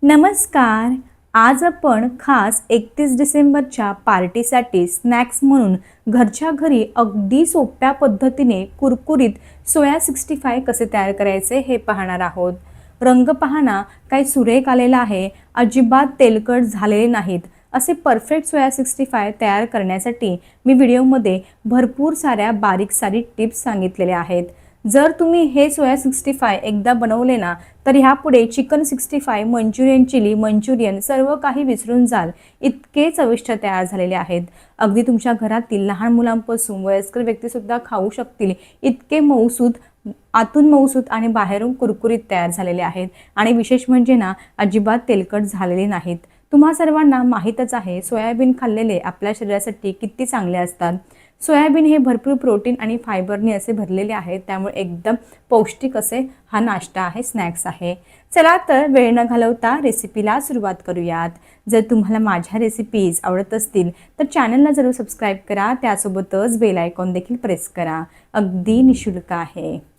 नमस्कार. आज आपण खास 31 डिसेंबरच्या पार्टीसाठी स्नॅक्स म्हणून घरच्या घरी अगदी सोप्या पद्धतीने कुरकुरीत सोया 65 कसे तयार करायचे हे पाहणार आहोत. रंग पाहना काय सुरेख आलेला आहे, अजिबात तेलकट झालेले नाहीत. असे परफेक्ट सोया 65 तयार करण्यासाठी मी व्हिडिओमध्ये भरपूर साऱ्या बारीक सारीक टिप्स सांगितलेल्या आहेत. जर तुम्ही हे सोया 65 एकदा बनवले ना, तर ह्यापुढे चिकन 65, मंचुरियन, चिली मंचुरियन सर्व काही विसरून जाल, इतके चविष्ट तयार झालेले आहेत. अगदी तुमच्या घरातील लहान मुलांपासून वयस्कर व्यक्तीसुद्धा खाऊ शकतील, इतके मऊसूत, आतून मऊसूत आणि बाहेरून कुरकुरीत तयार झालेले आहेत. आणि विशेष म्हणजे ना, अजिबात तेलकट झालेले नाहीत. तुम्हा सर्वांना माहीतच आहे, सोयाबीन खाल्लेले आपल्या शरीरासाठी किती चांगले असतात. सोयाबीन हे भरपूर प्रोटीन आणि फायबरने असे भरलेले आहेत, त्यामुळे एकदम पौष्टिक असे हा नाश्ता आहे, स्नॅक्स आहे. चला तर वेळ न घालवता रेसिपीला सुरुवात करूयात. जर तुम्हाला माझ्या रेसिपीज आवडत असतील तर चॅनलला जरूर सबस्क्राईब करा, त्यासोबतच बेल आयकॉन देखील प्रेस करा. अगदी निशुल्क आहे.